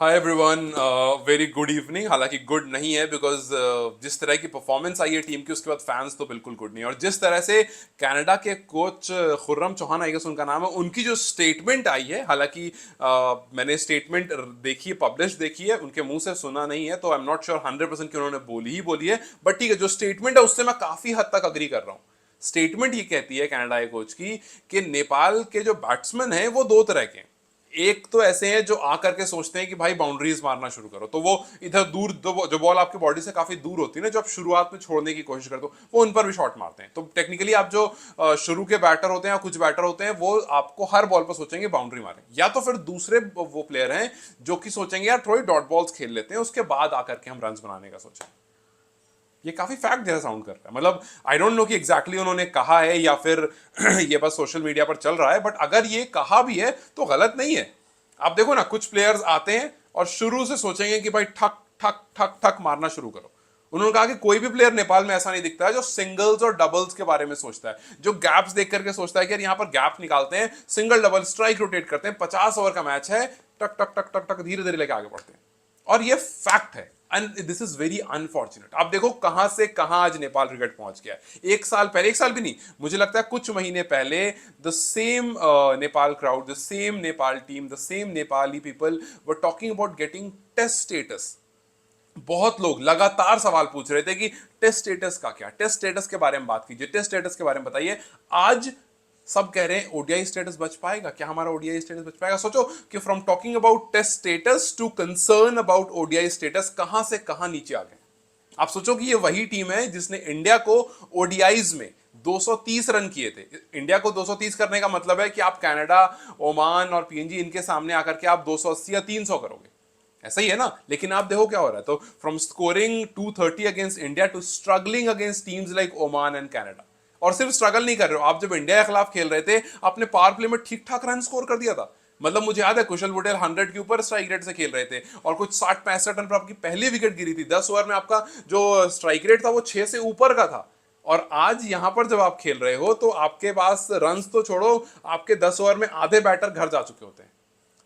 Hi everyone, very good evening. हालांकि good नहीं है बिकॉज जिस तरह की परफॉर्मेंस आई है टीम की उसके बाद फैंस तो बिल्कुल गुड नहीं है। और जिस तरह से कनाडा के coach Khurram Chauhan I guess उनका नाम है, उनकी जो स्टेटमेंट आई है, हालांकि मैंने स्टेटमेंट देखी है, पब्लिश देखी है, उनके मुंह से सुना नहीं है, तो आई एम नॉट श्योर 100% कि उन्होंने बोली ही बोली है। बट ठीक है, जो स्टेटमेंट है उससे मैं काफी हद तक अग्री कर रहा हूँ। स्टेटमेंट ये कहती है कनाडा के कोच की कि नेपाल के जो बैट्समैन हैं वो दो तरह के हैं। एक तो ऐसे हैं जो आकर के सोचते हैं कि भाई बाउंड्रीज मारना शुरू करो, तो वो इधर दूर जो बॉल आपकी बॉडी से काफी दूर होती है ना, जो आप शुरुआत में छोड़ने की कोशिश करते हो, वो उन पर भी शॉट मारते हैं। तो टेक्निकली आप जो शुरू के बैटर होते हैं या कुछ बैटर होते हैं, वो आपको हर बॉल पर सोचेंगे बाउंड्री मारे। या तो फिर दूसरे वो प्लेयर हैं जो कि सोचेंगे यार थोड़ी डॉट बॉल्स खेल लेते हैं, उसके बाद आकर के हम रन बनाने का सोचें। ये काफी फैक्ट जैसा साउंड कर रहा है। मतलब आई डोंट नो कि एग्जैक्टली उन्होंने कहा है या फिर ये बस सोशल मीडिया पर चल रहा है, बट अगर ये कहा भी है तो गलत नहीं है। आप देखो ना, कुछ प्लेयर्स आते हैं और शुरू से सोचेंगे कि भाई ठक ठक ठक ठक मारना शुरू करो। उन्होंने कहा कि कोई भी प्लेयर नेपाल में ऐसा नहीं दिखता है जो सिंगल्स और डबल्स के बारे में सोचता है, जो गैप्स देख करके सोचता है कि यार यहाँ पर गैप निकालते हैं, सिंगल डबल स्ट्राइक रोटेट करते हैं, 50 ओवर का मैच है, टक टक टक टक टक धीरे धीरे लेके आगे बढ़ते हैं। और ये फैक्ट है and this is very unfortunate. आप देखो कहां से कहां आज नेपाल क्रिकेट पहुंच गया है। एक साल पहले, एक साल भी नहीं, मुझे लगता है कुछ महीने पहले, the same Nepal crowd, the same Nepal team, the same Nepali people were talking about getting test status. बहुत लोग लगातार सवाल पूछ रहे थे कि टेस्ट स्टेटस का क्या, टेस्ट स्टेटस के बारे में बात कीजिए, टेस्ट स्टेटस के बारे में बताइए। आज सब कह रहे हैं ओडीआई स्टेटस बच पाएगा क्या, हमारा ओडीआई स्टेटस बच पाएगा। सोचो कि from talking about test status to concern about ODI status, कहां से कहां नीचे आ गए। आप सोचो कि ये वही टीम है जिसने इंडिया को ओडीआईज में 230 रन किए थे। इंडिया को 230 करने का मतलब है कि आप कनाडा, ओमान और पीएनजी इनके सामने आकर के आप 280 या 300 करोगे। ऐसा ही है ना। लेकिन आप देखो क्या हो रहा है, तो from scoring 230 against India to struggling against teams like Oman and Canada. और सिर्फ स्ट्रगल नहीं कर रहे हो आप, जब इंडिया के खिलाफ खेल रहे थे आपने पावर प्ले में ठीक ठाक रन स्कोर कर दिया था। मतलब मुझे याद है कुशल पटेल 100 के ऊपर स्ट्राइक रेट से खेल रहे थे और कुछ 60-65 रन पर आपकी पहली विकेट गिरी थी। 10 ओवर में आपका जो स्ट्राइक रेट था वो 6 से ऊपर का था। और आज यहां पर जब आप खेल रहे हो तो आपके पास रन तो छोड़ो, आपके 10 ओवर में आधे बैटर घर जा चुके होते हैं।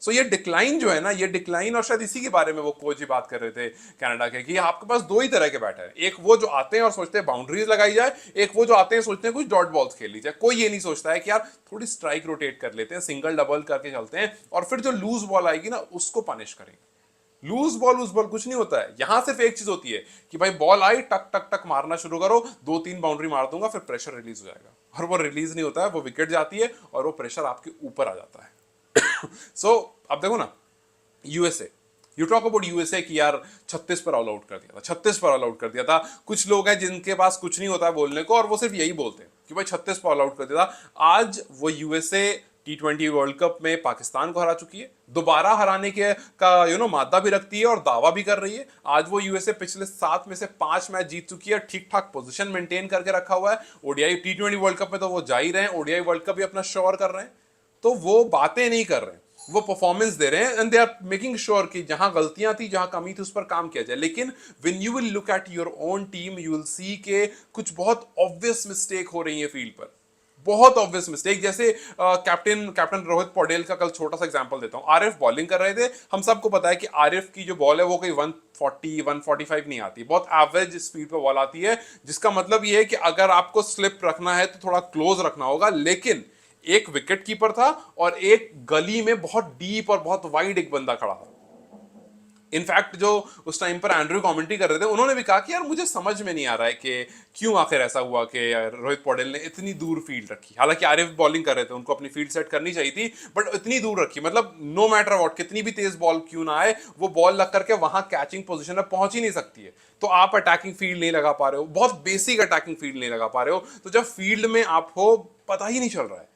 सो ये डिक्लाइन जो है ना, ये डिक्लाइन, और शायद इसी के बारे में वो कोच ही बात कर रहे थे कनाडा के, कि आपके पास दो ही तरह के बैटर हैं। एक वो जो आते हैं और सोचते हैं बाउंड्रीज लगाई जाए, एक वो जो आते हैं सोचते हैं कुछ डॉट बॉल्स खेल ली जाए। कोई ये नहीं सोचता है कि यार थोड़ी स्ट्राइक रोटेट कर लेते हैं, सिंगल डबल करके चलते हैं, और फिर जो लूज बॉल आएगी ना उसको पनिश करेंगे। लूज बॉल कुछ नहीं होता है। यहां सिर्फ एक चीज होती है कि भाई बॉल आई, टक टक टक मारना शुरू करो, 2-3 बाउंड्री मार दूंगा, फिर प्रेशर रिलीज हो जाएगा। और वो रिलीज नहीं होता है, वो विकेट जाती है और वो प्रेशर आपके ऊपर आ जाता है। सो अब देखो ना, USA, you talk about USA कि यार 36 पर ऑल आउट कर दिया था, 36 पर ऑल आउट कर दिया था। कुछ लोग हैं जिनके पास कुछ नहीं होता है बोलने को और वो सिर्फ यही बोलते हैं कि भाई 36 पर ऑल आउट कर दिया था। आज वो यूएसए T20 वर्ल्ड कप में पाकिस्तान को हरा चुकी है, दोबारा हराने के का मादा भी रखती है और दावा भी कर रही है। आज वो यूएसए पिछले 7 में से 5 मैच जीत चुकी है, ठीक ठाक पोजीशन मेंटेन करके रखा हुआ है। ओडीआई T20 वर्ल्ड कप में तो वो जा ही रहे हैं, ओडीआई वर्ल्ड कप भी अपना श्योर कर रहे हैं। तो वो बातें नहीं कर रहे हैं, वो परफॉर्मेंस दे रहे हैं and they are making sure कि जहां गलतियां थी, जहां कमी थी, उस पर काम किया जाए। लेकिन when you will look at your own team, you will see के कुछ बहुत ऑब्वियस मिस्टेक हो रही है फील्ड पर, बहुत ऑब्वियस मिस्टेक। जैसे कैप्टन रोहित पौडेल का कल छोटा सा एग्जांपल देता हूं। आरिफ बॉलिंग कर रहे थे, हम सबको पता है कि आरिफ की जो बॉल है वो कोई 140 145 नहीं आती, बहुत एवरेज स्पीड पर बॉल आती है, जिसका मतलब ये है कि अगर आपको स्लिप रखना है तो थोड़ा क्लोज रखना होगा। लेकिन एक विकेट कीपर था और एक गली में बहुत डीप और बहुत वाइड एक बंदा खड़ा था। इनफैक्ट जो उस टाइम पर एंड्रयू कमेंट्री कर रहे थे, उन्होंने भी कहा कि यार मुझे समझ में नहीं आ रहा है कि क्यों आखिर ऐसा हुआ कि रोहित पौडेल ने इतनी दूर फील्ड रखी। हालांकि आरिफ बॉलिंग कर रहे थे, उनको अपनी फील्ड सेट करनी चाहिए थी, बट इतनी दूर रखी, मतलब नो मैटर व्हाट, कितनी भी तेज बॉल क्यों ना आए, वो बॉल लग करके वहां कैचिंग पोजीशन में पहुंच ही नहीं सकती है। तो आप अटैकिंग फील्ड नहीं लगा पा रहे हो, बहुत बेसिक अटैकिंग फील्ड नहीं लगा पा रहे हो। तो जब फील्ड में आप हो, पता ही नहीं चल रहा है,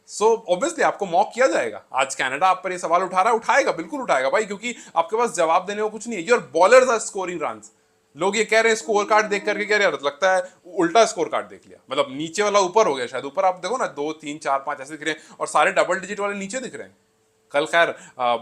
सो ऑब्वियसली आपको मॉक किया जाएगा। आज कनाडा आप पर ये सवाल उठा रहा है, उठाएगा, बिल्कुल उठाएगा भाई, क्योंकि आपके पास जवाब देने को कुछ नहीं है। Your bowlers are scoring runs. लोग ये कह रहे हैं स्कोर कार्ड देख करके कह रहे हैं, लगता है उल्टा स्कोर कार्ड देख लिया, मतलब नीचे वाला ऊपर हो गया शायद। ऊपर आप देखो ना 2 3 4 5 ऐसे दिख रहे हैं और सारे डबल डिजिट वाले नीचे दिख रहे हैं। कल खैर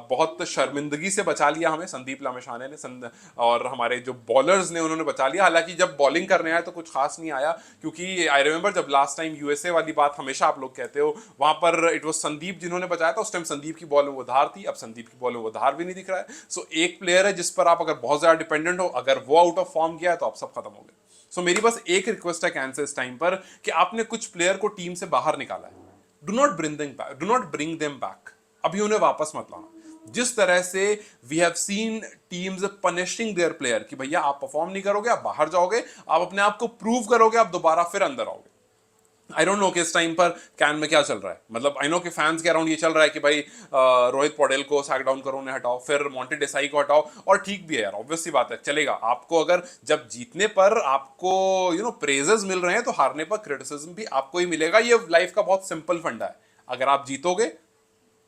बहुत शर्मिंदगी से बचा लिया हमें संदीप लामिछाने ने और हमारे जो बॉलर्स ने उन्होंने बचा लिया। हालांकि जब बॉलिंग करने आया तो कुछ खास नहीं आया, क्योंकि आई रिमेंबर जब लास्ट टाइम यूएसए वाली बात हमेशा आप लोग कहते हो, वहां पर इट वाज संदीप जिन्होंने बचाया था। उस टाइम संदीप की बॉल में वो धार थी, अब संदीप की बॉल में वो धार भी नहीं दिख रहा है। सो एक प्लेयर है जिस पर आप अगर बहुत ज्यादा डिपेंडेंट हो, अगर वो आउट ऑफ फॉर्म गया है तो आप सब खत्म हो गए। सो मेरी बस एक रिक्वेस्ट है कैन से इस टाइम पर कि आपने कुछ प्लेयर को टीम से बाहर निकाला है, do not bring them back. अभी उन्हें वापस मत लाना। जिस तरह से we have seen teams punishing their player कि भैया आप परफॉर्म नहीं करोगे, आप बाहर जाओगे, आप अपने आप को प्रूव करोगे, आप दोबारा फिर अंदर आओगे। आई डोंट नो कि इस टाइम पर कैन में क्या चल रहा है। मतलब आई नो कि फैंस के अराउंड ये चल रहा है कि भाई रोहित पौडेल को सैक डाउन करो, उन्हें हटाओ, फिर मॉन्टी देसाई को हटाओ। और ठीक भी है यार, ऑब्वियस सी बात है, चलेगा। आपको अगर जब जीतने पर आपको प्रेजेस मिल रहे हैं तो हारने पर क्रिटिसिज्म भी आपको ही मिलेगा। ये लाइफ का बहुत सिंपल फंडा है। अगर आप जीतोगे,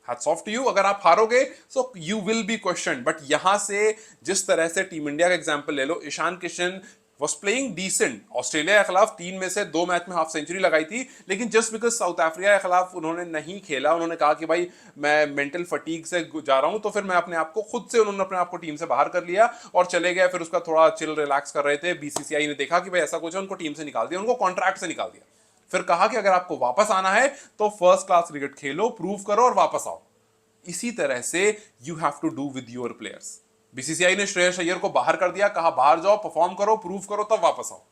हैट्स ऑफ टू यू। अगर आप हारोगे so you will be question. But यहां से जिस तरह से टीम इंडिया का एग्जांपल ले लो, Ishan Kishan was playing decent. Australia के खिलाफ 3 में से 2 मैच में हाफ सेंचुरी लगाई थी, लेकिन जस्ट बिकॉज साउथ अफ्रीका के खिलाफ उन्होंने नहीं खेला, उन्होंने कहा कि भाई मैं मेंटल फटीग से जा रहा हूं, तो फिर मैं अपने आप को खुद से, उन्होंने अपने आप को टीम से बाहर कर लिया और चले गए। फिर उसका थोड़ा चिल रिलैक्स कर रहे थे, बीसीसीआई ने देखा कि भाई ऐसा कुछ है, उनको टीम से निकाल दिया, उनको कॉन्ट्रैक्ट से निकाल दिया। फिर कहा कि अगर आपको वापस आना है तो फर्स्ट क्लास क्रिकेट खेलो, प्रूव करो और वापस आओ। इसी तरह से you have to do with your players. BCCI ने श्रेयस अय्यर को बाहर कर दिया, कहा बाहर जाओ, परफॉर्म करो, प्रूव करो, तब वापस आओ।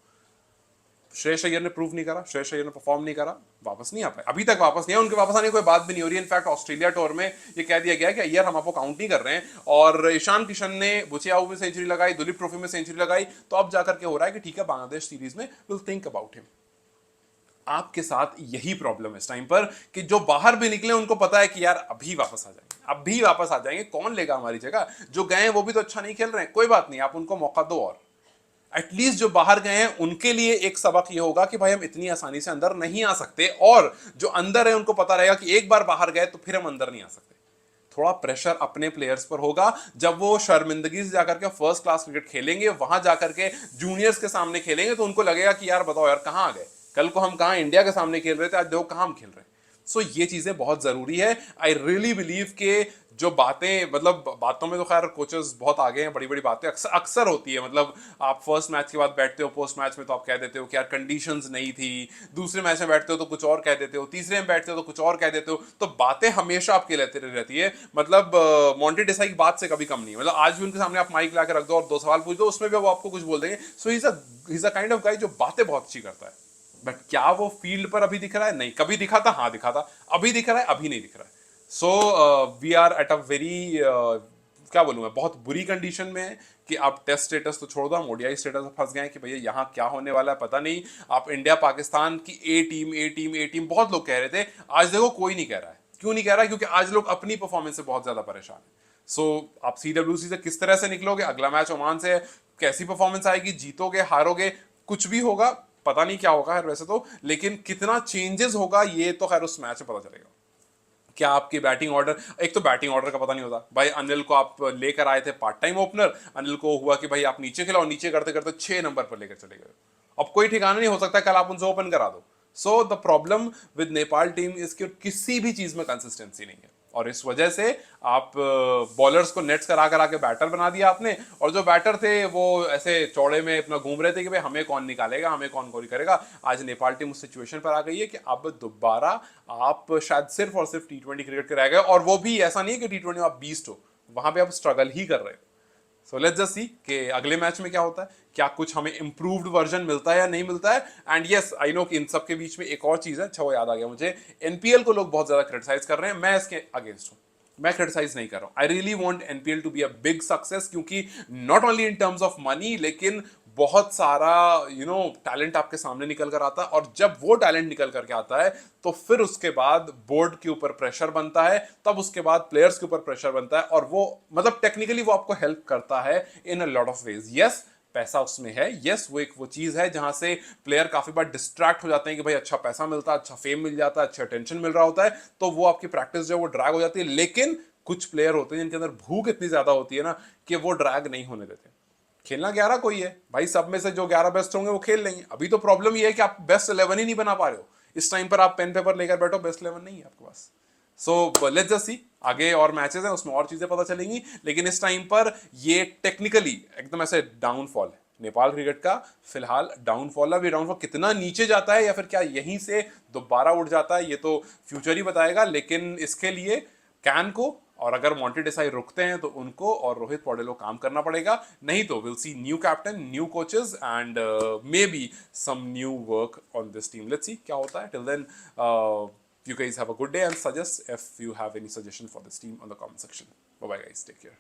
श्रेयस अय्यर ने प्रूव नहीं करा, श्रेयस अय्यर ने परफॉर्म नहीं करा, वापस नहीं आ पाए, अभी तक वापस नहीं है। उनके वापस आने की कोई बात भी नहीं हो रही है। इनफैक्ट ऑस्ट्रेलिया टूर में ये कह दिया गया कि अय्यर हम आपको काउंट नहीं कर रहे हैं। और ईशान किशन ने बुचियाऊ में सेंचुरी लगाई, दुलीप ट्रॉफी में सेंचुरी लगाई, तो अब जाकर के हो रहा है कि ठीक है, बांग्लादेश सीरीज में विल थिंक अबाउट हिम। आपके साथ यही प्रॉब्लम है इस टाइम पर कि जो बाहर भी निकले उनको पता है कि यार अभी वापस आ जाएंगे, अभी वापस आ जाएंगे, कौन लेगा हमारी जगह। जो गए हैं वो भी तो अच्छा नहीं खेल रहे हैं, कोई बात नहीं, आप उनको मौका दो। और एटलीस्ट जो बाहर गए हैं उनके लिए एक सबक ये होगा कि भाई हम इतनी आसानी से अंदर नहीं आ सकते, और जो अंदर है उनको पता रहेगा कि एक बार बाहर गए तो फिर हम अंदर नहीं आ सकते। थोड़ा प्रेशर अपने प्लेयर्स पर होगा। जब वो शर्मिंदगी से जाकर के फर्स्ट क्लास क्रिकेट खेलेंगे, वहां जाकर के जूनियर्स के सामने खेलेंगे, तो उनको लगेगा कि यार बताओ यार कहां आ गए, कल को हम कहां इंडिया के सामने खेल रहे थे, आज देखो कहां हम खेल रहे हैं। सो ये चीजें बहुत जरूरी है। आई रियली बिलीव के जो बातें, मतलब बातों में तो खैर कोचेस बहुत आगे हैं, बड़ी बड़ी बातें अक्सर होती है। मतलब आप फर्स्ट मैच के बाद बैठते हो, पोस्ट मैच में तो आप कह देते हो कि यार कंडीशंस नहीं थी, दूसरे मैच में बैठते हो तो कुछ और कह देते हो, तीसरे में बैठते हो तो कुछ और कह देते हो। तो बातें हमेशा आपकी रहती है। मतलब मॉन्टी देसाई की बात से कभी कम नहीं है। मतलब आज भी उनके सामने आप माइक ला के रख दो और 2 सवाल पूछ दो, उसमें भी वो आपको कुछ बोल देंगे। So he is a kind of guy जो बातें बहुत अच्छी करता है। बट क्या वो फील्ड पर अभी दिख रहा है? नहीं। कभी दिखा था, हाँ दिखा था, अभी दिख रहा है, अभी नहीं दिख रहा है। So we are at a very, क्या बोलूं मैं, बहुत बुरी कंडीशन में है कि आप टेस्ट स्टेटस तो छोड़ दो, हम ओडीआई स्टेटस में फंस गए हैं कि भैया यहाँ क्या होने वाला है पता नहीं। आप इंडिया पाकिस्तान की ए टीम बहुत लोग कह रहे थे, आज देखो कोई नहीं कह रहा है। क्यों नहीं कह रहा है? क्योंकि आज लोग अपनी परफॉर्मेंस से बहुत ज्यादा परेशान है। सो आप सीडब्ल्यूसी से किस तरह से निकलोगे, अगला मैच ओमान से है, कैसी परफॉर्मेंस आएगी, जीतोगे हारोगे, कुछ भी होगा, पता नहीं क्या होगा है वैसे तो, लेकिन कितना चेंजेस होगा ये तो खैर उस मैच में पता चलेगा। क्या आपकी बैटिंग ऑर्डर, एक तो बैटिंग ऑर्डर का पता नहीं होता भाई। अनिल को आप लेकर आए थे पार्ट टाइम ओपनर, अनिल को हुआ कि भाई आप नीचे खिलाओ, नीचे करते करते 6 नंबर पर लेकर चले गए। अब कोई ठिकाना नहीं, हो सकता है कल आप उनसे ओपन करा दो। So the problem with Nepal team इसके किसी भी चीज में कंसिस्टेंसी नहीं है, और इस वजह से आप बॉलर्स को नेट्स करा करा के बैटर बना दिया आपने, और जो बैटर थे वो ऐसे चौड़े में अपना घूम रहे थे कि भाई हमें कौन निकालेगा, हमें कौन गोली करेगा। आज नेपाल टीम उस सिचुएशन पर आ गई है कि अब दोबारा आप शायद सिर्फ और सिर्फ टी20 क्रिकेट के रह गए, और वो भी ऐसा नहीं है कि टी20 में आप बीस्ट हो, वहां पे आप स्ट्रगल ही कर रहे हो। सो लेट्स जस्ट सी कि अगले मैच में क्या होता है, क्या कुछ हमें इंप्रूव्ड वर्जन मिलता है या नहीं मिलता है। एंड यस आई नो कि इन सब के बीच में एक और चीज है, अच्छा वो याद आ गया मुझे, एनपीएल को लोग बहुत ज्यादा क्रिटिसाइज कर रहे हैं, मैं इसके अगेंस्ट हूं, मैं क्रिटिसाइज नहीं कर रहा हूं। I really want NPL to be a big success, क्योंकि not only in terms of money, लेकिन बहुत सारा टैलेंट आपके सामने निकल कर आता है, और जब वो टैलेंट निकल करके आता है तो फिर उसके बाद बोर्ड के ऊपर प्रेशर बनता है, तब उसके बाद प्लेयर्स के ऊपर प्रेशर बनता है, और वो मतलब टेक्निकली वो आपको हेल्प करता है in a lot of ways. Yes पैसा उसमें है, यस वो एक वो चीज है जहां से प्लेयर काफी बार डिस्ट्रैक्ट हो जाते हैं कि भाई अच्छा पैसा मिलता है, अच्छा फेम मिल जाता है, अच्छा अटेंशन मिल रहा होता है, तो वो आपकी प्रैक्टिस जो है वो ड्रैग हो जाती है। लेकिन कुछ प्लेयर होते हैं जिनके अंदर भूख इतनी ज्यादा होती है ना कि वो ड्रैग नहीं होने देते। खेलना 11 कोई है भाई, सब में से जो 11 बेस्ट होंगे वो खेल लेंगे। अभी तो प्रॉब्लम ये है कि आप बेस्ट 11 ही नहीं बना पा रहे हो। इस टाइम पर आप पेन पेपर लेकर बैठो, बेस्ट 11 नहीं है आपके पास। सो लेट्स जस्ट सी आगे और मैचेस हैं उसमें और चीजें पता चलेंगी, लेकिन इस टाइम पर ये टेक्निकली एकदम ऐसे डाउनफॉल है नेपाल क्रिकेट का फिलहाल। डाउनफॉल, अब ये डाउनफॉल कितना नीचे जाता है या फिर क्या यहीं से दोबारा उठ जाता है ये तो फ्यूचर ही बताएगा, लेकिन इसके लिए कैन को और अगर मॉन्टी डेसाई रुकते हैं तो उनको और रोहित पौडेल को काम करना पड़ेगा, नहीं तो will see new captain, new coaches and may be some new work on this team. Let's see क्या होता है। Till then you guys have a good day and suggest if you have any suggestion for this team on the comment section. Bye bye guys, take care.